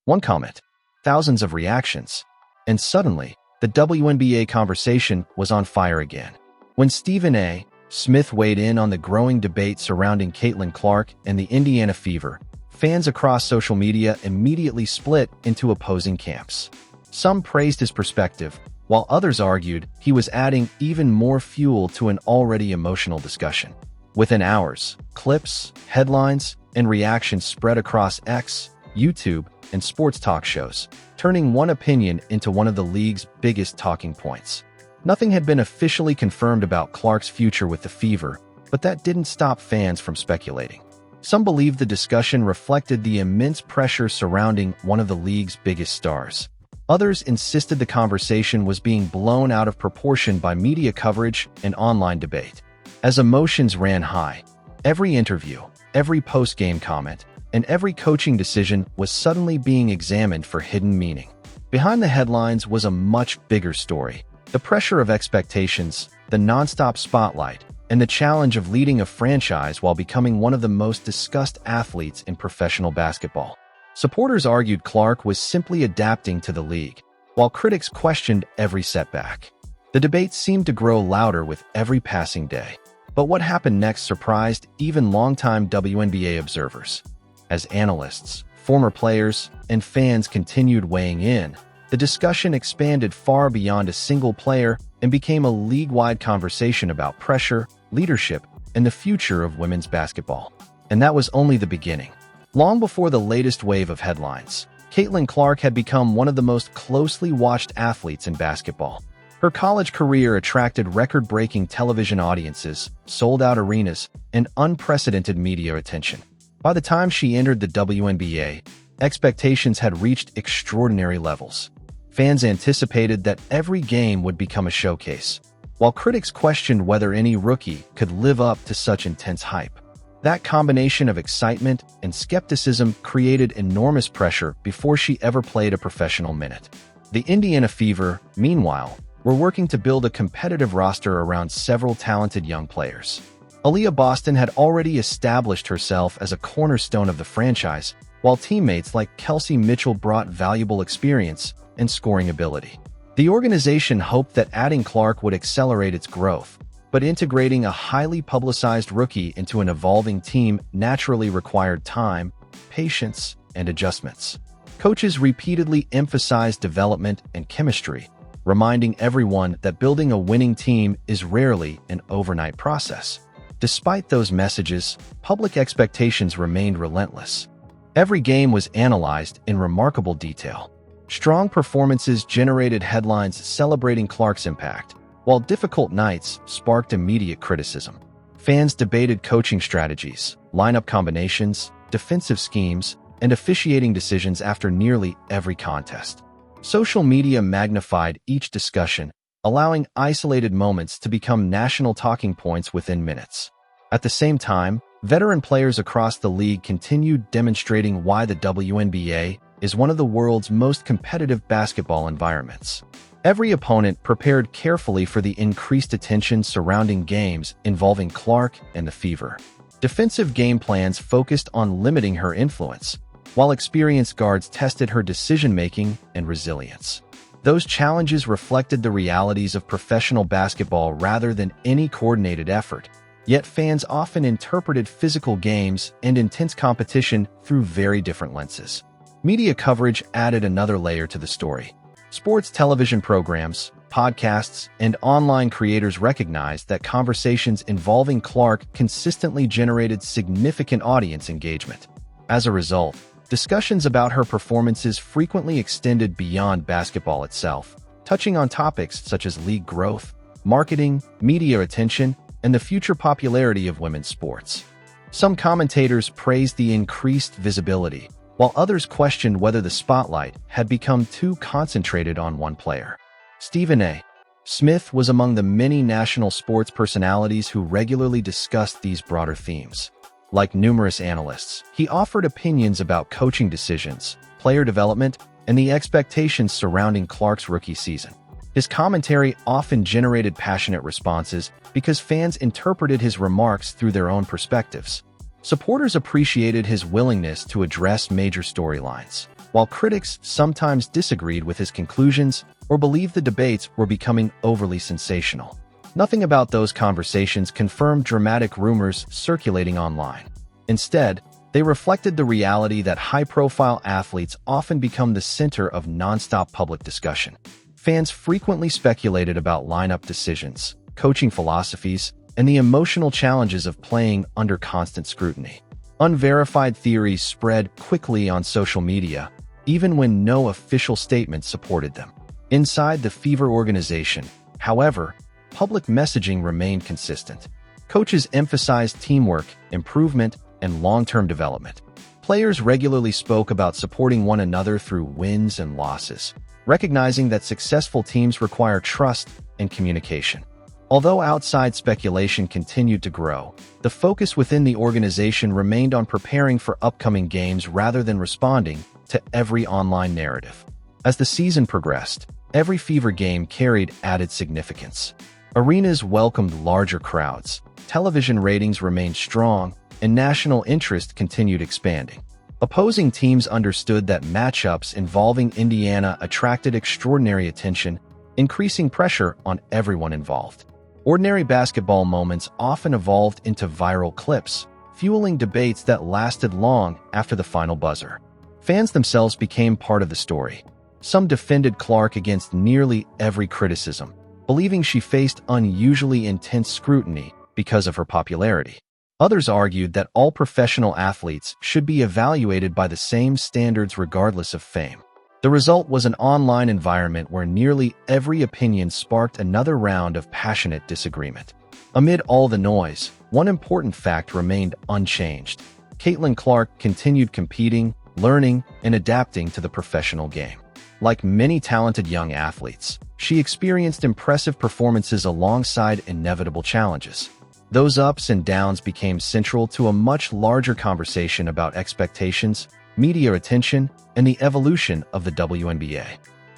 One comment, thousands of reactions, and suddenly, the WNBA conversation was on fire again. When Stephen A. Smith weighed in on the growing debate surrounding Caitlin Clark and the Indiana Fever, fans across social media immediately split into opposing camps. Some praised his perspective, while others argued he was adding even more fuel to an already emotional discussion. Within hours, clips, headlines, and reactions spread across X, YouTube, and sports talk shows, turning one opinion into one of the league's biggest talking points. Nothing had been officially confirmed about Clark's future with the Fever, but that didn't stop fans from speculating. Some believed the discussion reflected the immense pressure surrounding one of the league's biggest stars. Others insisted the conversation was being blown out of proportion by media coverage and online debate. As emotions ran high, every interview, every post-game comment, and every coaching decision was suddenly being examined for hidden meaning. Behind the headlines was a much bigger story. The pressure of expectations, the nonstop spotlight, and the challenge of leading a franchise while becoming one of the most discussed athletes in professional basketball. Supporters argued Clark was simply adapting to the league, while critics questioned every setback. The debate seemed to grow louder with every passing day. But what happened next surprised even longtime WNBA observers. As analysts, former players, and fans continued weighing in, the discussion expanded far beyond a single player and became a league-wide conversation about pressure, leadership, and the future of women's basketball. And that was only the beginning. Long before the latest wave of headlines, Caitlin Clark had become one of the most closely watched athletes in basketball. Her college career attracted record-breaking television audiences, sold-out arenas, and unprecedented media attention. By the time she entered the WNBA, expectations had reached extraordinary levels. Fans anticipated that every game would become a showcase, while critics questioned whether any rookie could live up to such intense hype. That combination of excitement and skepticism created enormous pressure before she ever played a professional minute. The Indiana Fever, meanwhile, were working to build a competitive roster around several talented young players. Aaliyah Boston had already established herself as a cornerstone of the franchise, while teammates like Kelsey Mitchell brought valuable experience and scoring ability. The organization hoped that adding Clark would accelerate its growth, but integrating a highly publicized rookie into an evolving team naturally required time, patience, and adjustments. Coaches repeatedly emphasized development and chemistry, reminding everyone that building a winning team is rarely an overnight process. Despite those messages, public expectations remained relentless. Every game was analyzed in remarkable detail. Strong performances generated headlines celebrating Clark's impact, while difficult nights sparked immediate criticism. Fans debated coaching strategies, lineup combinations, defensive schemes, and officiating decisions after nearly every contest. Social media magnified each discussion, allowing isolated moments to become national talking points within minutes. At the same time, veteran players across the league continued demonstrating why the WNBA is one of the world's most competitive basketball environments. Every opponent prepared carefully for the increased attention surrounding games involving Clark and the Fever. Defensive game plans focused on limiting her influence, while experienced guards tested her decision-making and resilience. Those challenges reflected the realities of professional basketball rather than any coordinated effort, yet fans often interpreted physical games and intense competition through very different lenses. Media coverage added another layer to the story. Sports television programs, podcasts, and online creators recognized that conversations involving Clark consistently generated significant audience engagement. As a result, discussions about her performances frequently extended beyond basketball itself, touching on topics such as league growth, marketing, media attention, and the future popularity of women's sports. Some commentators praised the increased visibility, while others questioned whether the spotlight had become too concentrated on one player. Stephen A. Smith was among the many national sports personalities who regularly discussed these broader themes. Like numerous analysts, he offered opinions about coaching decisions, player development, and the expectations surrounding Clark's rookie season. His commentary often generated passionate responses because fans interpreted his remarks through their own perspectives. Supporters appreciated his willingness to address major storylines, while critics sometimes disagreed with his conclusions or believed the debates were becoming overly sensational. Nothing about those conversations confirmed dramatic rumors circulating online. Instead, they reflected the reality that high-profile athletes often become the center of nonstop public discussion. Fans frequently speculated about lineup decisions, coaching philosophies, and the emotional challenges of playing under constant scrutiny. Unverified theories spread quickly on social media, even when no official statement supported them. Inside the Fever organization, however, public messaging remained consistent. Coaches emphasized teamwork, improvement, and long-term development. Players regularly spoke about supporting one another through wins and losses, recognizing that successful teams require trust and communication. Although outside speculation continued to grow, the focus within the organization remained on preparing for upcoming games rather than responding to every online narrative. As the season progressed, every Fever game carried added significance. Arenas welcomed larger crowds, television ratings remained strong, and national interest continued expanding. Opposing teams understood that matchups involving Indiana attracted extraordinary attention, increasing pressure on everyone involved. Ordinary basketball moments often evolved into viral clips, fueling debates that lasted long after the final buzzer. Fans themselves became part of the story. Some defended Clark against nearly every criticism, believing she faced unusually intense scrutiny because of her popularity. Others argued that all professional athletes should be evaluated by the same standards regardless of fame. The result was an online environment where nearly every opinion sparked another round of passionate disagreement. Amid all the noise, one important fact remained unchanged. Caitlin Clark continued competing, learning, and adapting to the professional game. Like many talented young athletes, she experienced impressive performances alongside inevitable challenges. Those ups and downs became central to a much larger conversation about expectations, media attention, and the evolution of the WNBA.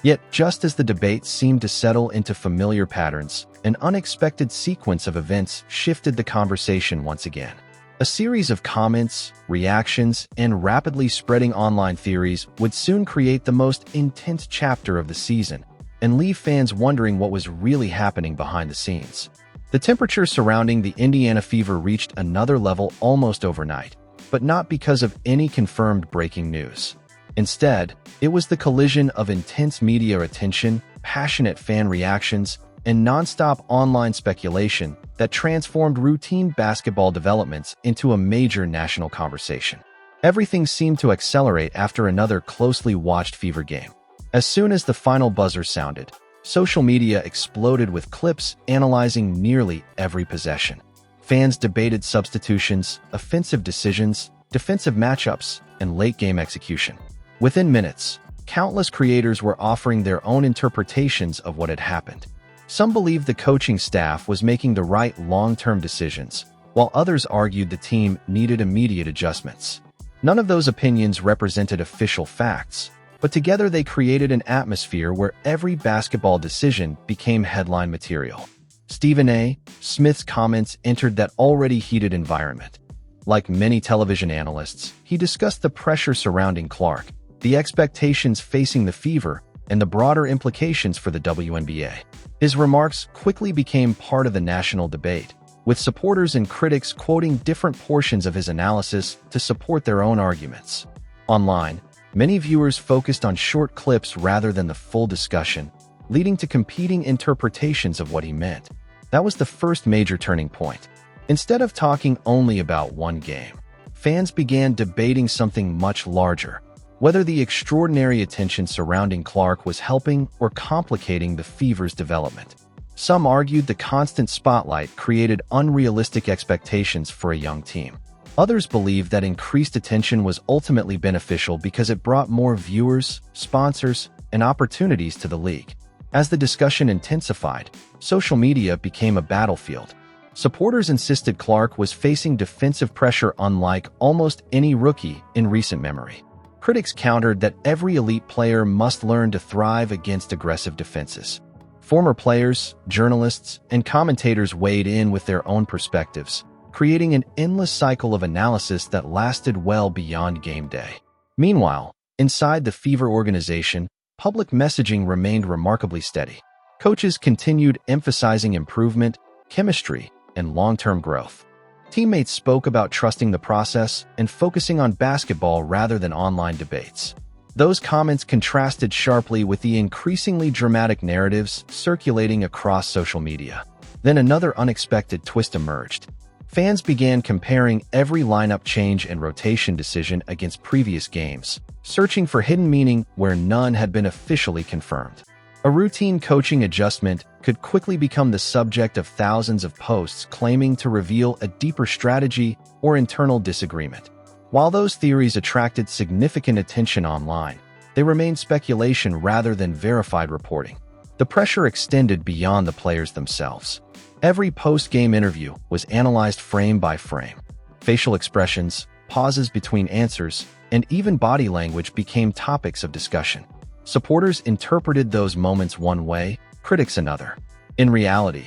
Yet, just as the debate seemed to settle into familiar patterns, an unexpected sequence of events shifted the conversation once again. A series of comments, reactions, and rapidly spreading online theories would soon create the most intense chapter of the season and leave fans wondering what was really happening behind the scenes. The temperature surrounding the Indiana Fever reached another level almost overnight, but not because of any confirmed breaking news. Instead, it was the collision of intense media attention, passionate fan reactions, and nonstop online speculation that transformed routine basketball developments into a major national conversation. Everything seemed to accelerate after another closely watched Fever game. As soon as the final buzzer sounded, social media exploded with clips analyzing nearly every possession. Fans debated substitutions, offensive decisions, defensive matchups, and late-game execution. Within minutes, countless creators were offering their own interpretations of what had happened. Some believed the coaching staff was making the right long-term decisions, while others argued the team needed immediate adjustments. None of those opinions represented official facts, but together they created an atmosphere where every basketball decision became headline material. Stephen A. Smith's comments entered that already heated environment. Like many television analysts, he discussed the pressure surrounding Clark, the expectations facing the Fever, and the broader implications for the WNBA. His remarks quickly became part of the national debate, with supporters and critics quoting different portions of his analysis to support their own arguments. Online, many viewers focused on short clips rather than the full discussion, leading to competing interpretations of what he meant. That was the first major turning point. Instead of talking only about one game, fans began debating something much larger: whether the extraordinary attention surrounding Clark was helping or complicating the Fever's development. Some argued the constant spotlight created unrealistic expectations for a young team. Others believed that increased attention was ultimately beneficial because it brought more viewers, sponsors, and opportunities to the league. As the discussion intensified, social media became a battlefield. Supporters insisted Clark was facing defensive pressure unlike almost any rookie in recent memory. Critics countered that every elite player must learn to thrive against aggressive defenses. Former players, journalists, and commentators weighed in with their own perspectives, creating an endless cycle of analysis that lasted well beyond game day. Meanwhile, Inside the Fever organization, public messaging remained remarkably steady. Coaches continued emphasizing improvement, chemistry, and long-term growth. Teammates spoke about trusting the process and focusing on basketball rather than online debates. Those comments contrasted sharply with the increasingly dramatic narratives circulating across social media. Then another unexpected twist emerged. Fans began comparing every lineup change and rotation decision against previous games, searching for hidden meaning where none had been officially confirmed. A routine coaching adjustment could quickly become the subject of thousands of posts claiming to reveal a deeper strategy or internal disagreement. While those theories attracted significant attention online, they remained speculation rather than verified reporting. The pressure extended beyond the players themselves. Every post-game interview was analyzed frame by frame. Facial expressions, pauses between answers, and even body language became topics of discussion. Supporters interpreted those moments one way, critics another. In reality,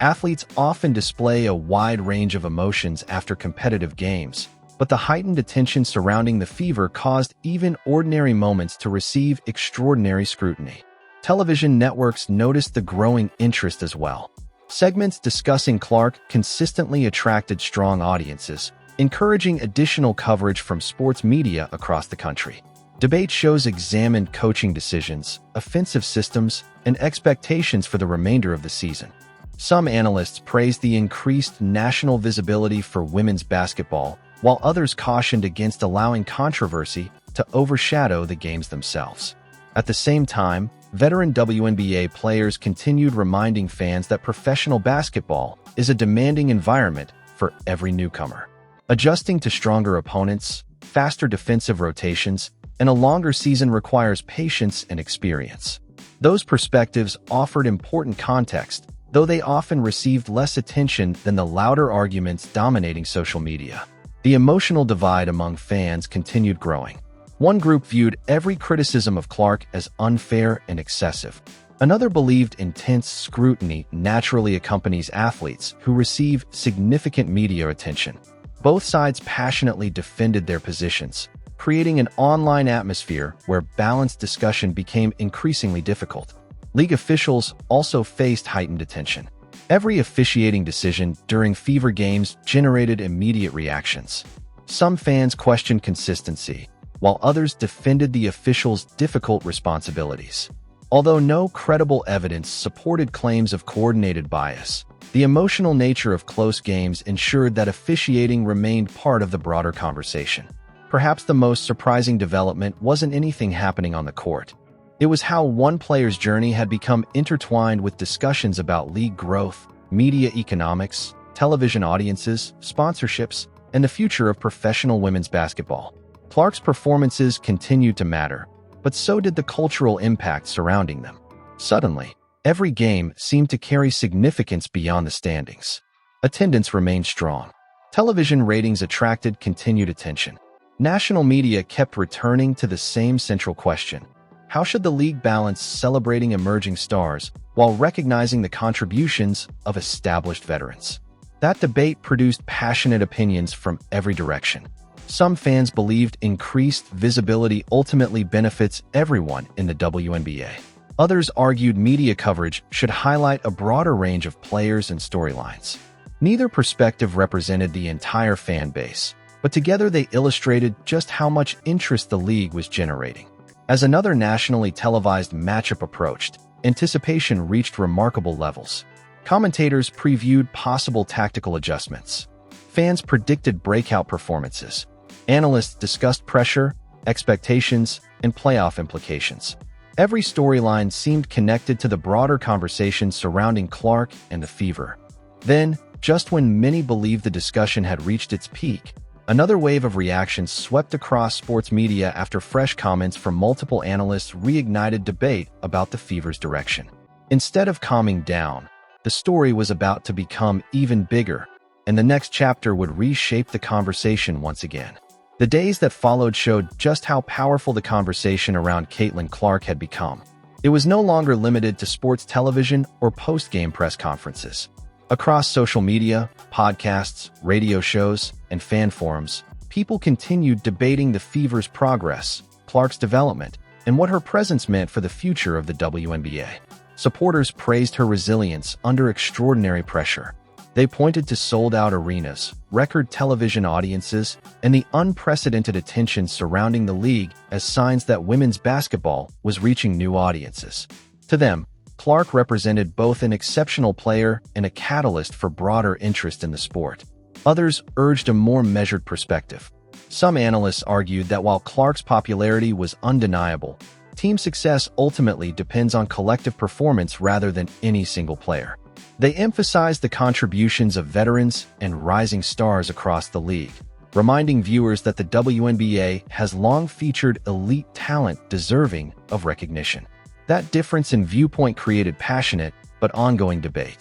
athletes often display a wide range of emotions after competitive games, but the heightened attention surrounding the Fever caused even ordinary moments to receive extraordinary scrutiny. Television networks noticed the growing interest as well. Segments discussing Clark consistently attracted strong audiences, encouraging additional coverage from sports media across the country. Debate shows examined coaching decisions, offensive systems, and expectations for the remainder of the season. Some analysts praised the increased national visibility for women's basketball, while others cautioned against allowing controversy to overshadow the games themselves. At the same time, veteran WNBA players continued reminding fans that professional basketball is a demanding environment for every newcomer. Adjusting to stronger opponents, faster defensive rotations, and a longer season requires patience and experience. Those perspectives offered important context, though they often received less attention than the louder arguments dominating social media. The emotional divide among fans continued growing. One group viewed every criticism of Clark as unfair and excessive. Another believed intense scrutiny naturally accompanies athletes who receive significant media attention. Both sides passionately defended their positions, creating an online atmosphere where balanced discussion became increasingly difficult. League officials also faced heightened attention. Every officiating decision during Fever games generated immediate reactions. Some fans questioned consistency, while others defended the officials' difficult responsibilities. Although no credible evidence supported claims of coordinated bias, the emotional nature of close games ensured that officiating remained part of the broader conversation. Perhaps the most surprising development wasn't anything happening on the court. It was how one player's journey had become intertwined with discussions about league growth, media economics, television audiences, sponsorships, and the future of professional women's basketball. Clark's performances continued to matter, but so did the cultural impact surrounding them. Suddenly, every game seemed to carry significance beyond the standings. Attendance remained strong. Television ratings attracted continued attention. National media kept returning to the same central question: how should the league balance celebrating emerging stars while recognizing the contributions of established veterans? That debate produced passionate opinions from every direction. Some fans believed increased visibility ultimately benefits everyone in the WNBA. Others argued media coverage should highlight a broader range of players and storylines. Neither perspective represented the entire fan base, but together they illustrated just how much interest the league was generating. As another nationally televised matchup approached, anticipation reached remarkable levels. Commentators previewed possible tactical adjustments. Fans predicted breakout performances. Analysts discussed pressure, expectations, and playoff implications. Every storyline seemed connected to the broader conversation surrounding Clark and the Fever. Then, just when many believed the discussion had reached its peak, another wave of reactions swept across sports media after fresh comments from multiple analysts reignited debate about the Fever's direction. Instead of calming down, the story was about to become even bigger, and the next chapter would reshape the conversation once again. The days that followed showed just how powerful the conversation around Caitlin Clark had become. It was no longer limited to sports television or post-game press conferences. Across social media, podcasts, radio shows, and fan forums, people continued debating the Fever's progress, Clark's development and what her presence meant for the future of the WNBA. Supporters praised her resilience under extraordinary pressure. They pointed to sold-out arenas, record television audiences, and the unprecedented attention surrounding the league as signs that women's basketball was reaching new audiences. To them, Clark represented both an exceptional player and a catalyst for broader interest in the sport. Others urged a more measured perspective. Some analysts argued that while Clark's popularity was undeniable, team success ultimately depends on collective performance rather than any single player. They emphasized the contributions of veterans and rising stars across the league, reminding viewers that the WNBA has long featured elite talent deserving of recognition. That difference in viewpoint created passionate but ongoing debate.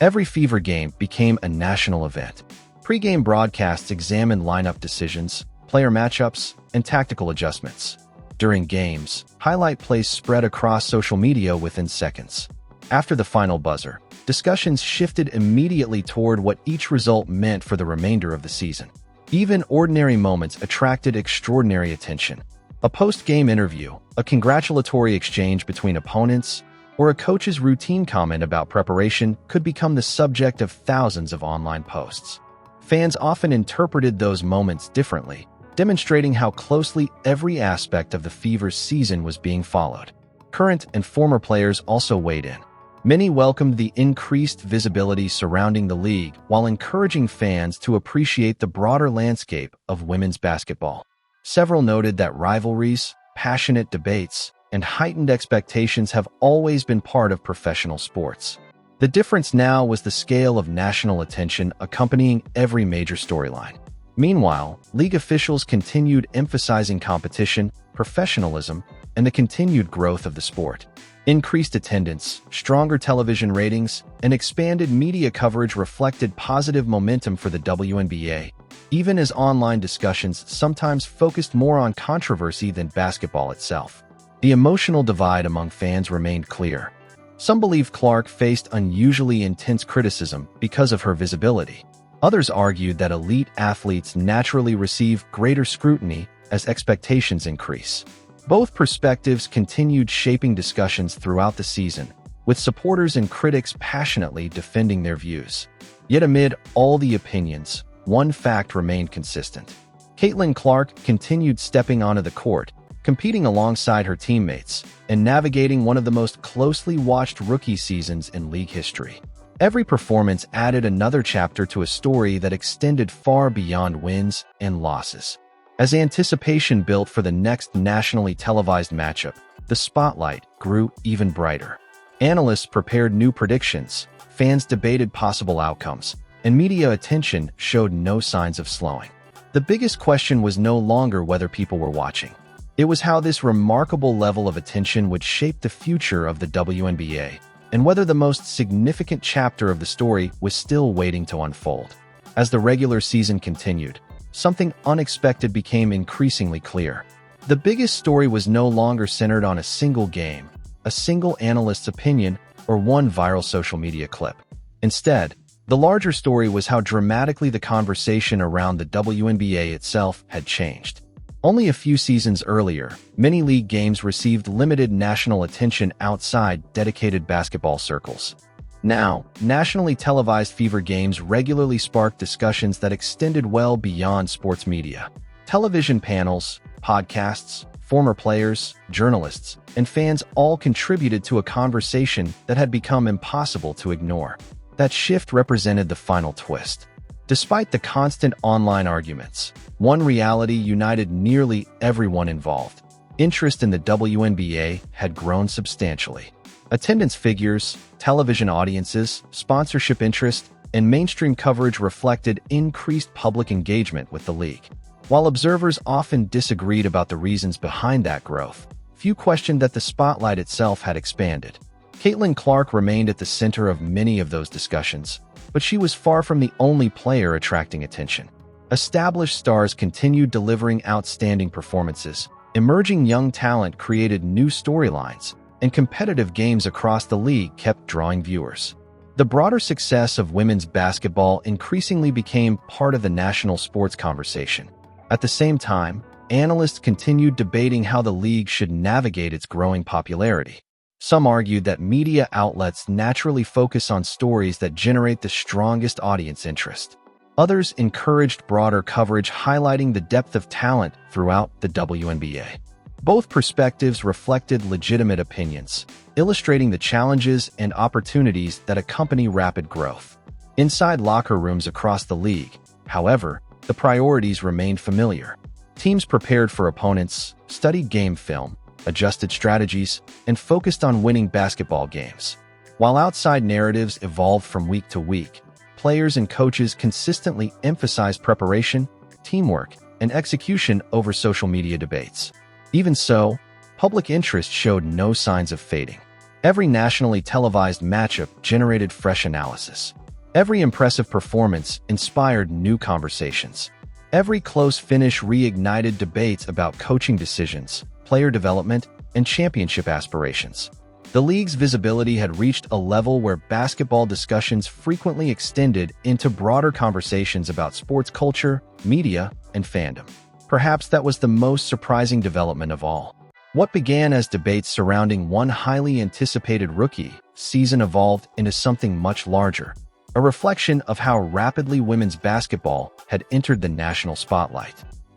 Every Fever game became a national event. Pre-game broadcasts examined lineup decisions, player matchups, and tactical adjustments. During games, highlight plays spread across social media within seconds. After the final buzzer, discussions shifted immediately toward what each result meant for the remainder of the season. Even ordinary moments attracted extraordinary attention. A post-game interview, a congratulatory exchange between opponents, or a coach's routine comment about preparation could become the subject of thousands of online posts. Fans often interpreted those moments differently, demonstrating how closely every aspect of the Fever's season was being followed. Current and former players also weighed in. Many welcomed the increased visibility surrounding the league while encouraging fans to appreciate the broader landscape of women's basketball. Several noted that rivalries, passionate debates, and heightened expectations have always been part of professional sports. The difference now was the scale of national attention accompanying every major storyline. Meanwhile, league officials continued emphasizing competition, professionalism, and the continued growth of the sport. Increased attendance, stronger television ratings, and expanded media coverage reflected positive momentum for the WNBA, even as online discussions sometimes focused more on controversy than basketball itself. The emotional divide among fans remained clear. Some believed Clark faced unusually intense criticism because of her visibility. Others argued that elite athletes naturally receive greater scrutiny as expectations increase. Both perspectives continued shaping discussions throughout the season, with supporters and critics passionately defending their views. Yet amid all the opinions, one fact remained consistent. Caitlin Clark continued stepping onto the court, competing alongside her teammates, and navigating one of the most closely watched rookie seasons in league history. Every performance added another chapter to a story that extended far beyond wins and losses. As anticipation built for the next nationally televised matchup, the spotlight grew even brighter. Analysts prepared new predictions, fans debated possible outcomes, and media attention showed no signs of slowing. The biggest question was no longer whether people were watching. It was how this remarkable level of attention would shape the future of the WNBA, and whether the most significant chapter of the story was still waiting to unfold. As the regular season continued, something unexpected became increasingly clear. The biggest story was no longer centered on a single game, a single analyst's opinion, or one viral social media clip. Instead, the larger story was how dramatically the conversation around the WNBA itself had changed. Only a few seasons earlier, many league games received limited national attention outside dedicated basketball circles. Now, nationally televised Fever games regularly sparked discussions that extended well beyond sports media. Television panels, podcasts, former players, journalists, and fans all contributed to a conversation that had become impossible to ignore. That shift represented the final twist. Despite the constant online arguments, one reality united nearly everyone involved. Interest in the WNBA had grown substantially. Attendance figures, television audiences, sponsorship interest, and mainstream coverage reflected increased public engagement with the league. While observers often disagreed about the reasons behind that growth, few questioned that the spotlight itself had expanded. Caitlin Clark remained at the center of many of those discussions, but she was far from the only player attracting attention. Established stars continued delivering outstanding performances, emerging young talent created new storylines, and competitive games across the league kept drawing viewers. The broader success of women's basketball increasingly became part of the national sports conversation. At the same time, analysts continued debating how the league should navigate its growing popularity. Some argued that media outlets naturally focus on stories that generate the strongest audience interest. Others encouraged broader coverage, highlighting the depth of talent throughout the WNBA. Both perspectives reflected legitimate opinions, illustrating the challenges and opportunities that accompany rapid growth. Inside locker rooms across the league, however, the priorities remained familiar. Teams prepared for opponents, studied game film, adjusted strategies, and focused on winning basketball games. While outside narratives evolved from week to week, players and coaches consistently emphasized preparation, teamwork, and execution over social media debates. Even so, public interest showed no signs of fading. Every nationally televised matchup generated fresh analysis. Every impressive performance inspired new conversations. Every close finish reignited debates about coaching decisions, player development, and championship aspirations. The league's visibility had reached a level where basketball discussions frequently extended into broader conversations about sports culture, media, and fandom. Perhaps that was the most surprising development of all. What began as debates surrounding one highly anticipated rookie season evolved into something much larger, a reflection of how rapidly women's basketball had entered the national spotlight.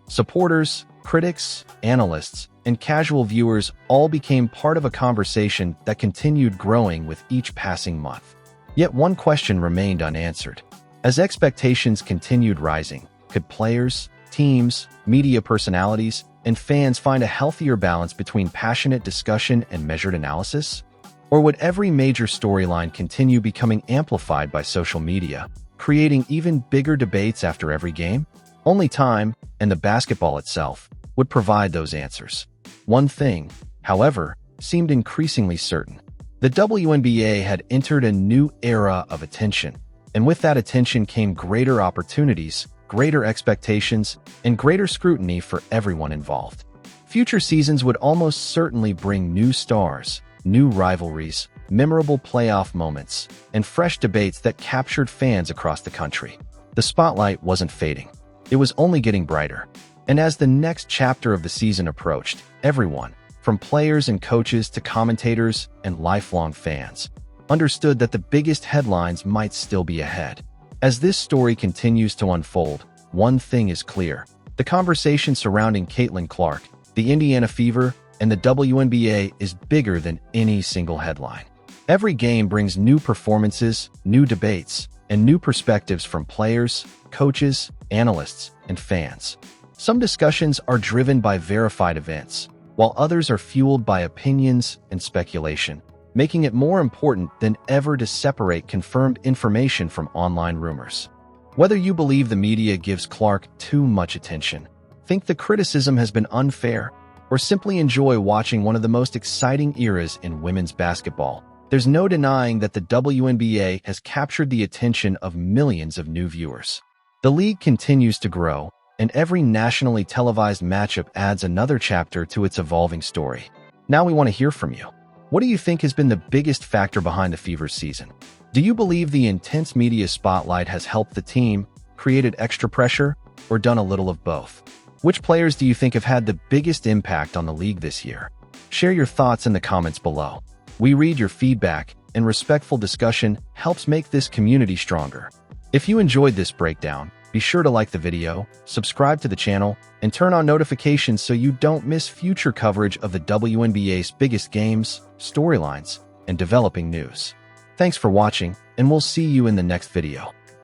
Supporters, critics, analysts, and casual viewers all became part of a conversation that continued growing with each passing month. Yet one question remained unanswered. As expectations continued rising, could players, teams, media personalities, and fans find a healthier balance between passionate discussion and measured analysis? Or would every major storyline continue becoming amplified by social media, creating even bigger debates after every game? Only time, and the basketball itself, would provide those answers. One thing, however, seemed increasingly certain. The WNBA had entered a new era of attention, and with that attention came greater opportunities, greater expectations, and greater scrutiny for everyone involved. Future seasons would almost certainly bring new stars, new rivalries, memorable playoff moments, and fresh debates that captured fans across the country. The spotlight wasn't fading. It was only getting brighter. And as the next chapter of the season approached, everyone, from players and coaches to commentators and lifelong fans, understood that the biggest headlines might still be ahead. As this story continues to unfold, one thing is clear. The conversation surrounding Caitlin Clark, the Indiana Fever, and the WNBA is bigger than any single headline. Every game brings new performances, new debates, and new perspectives from players, coaches, analysts, and fans. Some discussions are driven by verified events, while others are fueled by opinions and speculation, making it more important than ever to separate confirmed information from online rumors. Whether you believe the media gives Clark too much attention, think the criticism has been unfair, or simply enjoy watching one of the most exciting eras in women's basketball, there's no denying that the WNBA has captured the attention of millions of new viewers. The league continues to grow, and every nationally televised matchup adds another chapter to its evolving story. Now we want to hear from you. What do you think has been the biggest factor behind the Fever's season? Do you believe the intense media spotlight has helped the team, created extra pressure, or done a little of both? Which players do you think have had the biggest impact on the league this year? Share your thoughts in the comments below. We read your feedback, and respectful discussion helps make this community stronger. If you enjoyed this breakdown, be sure to like the video, subscribe to the channel, and turn on notifications so you don't miss future coverage of the WNBA's biggest games, storylines, and developing news. Thanks for watching, and we'll see you in the next video.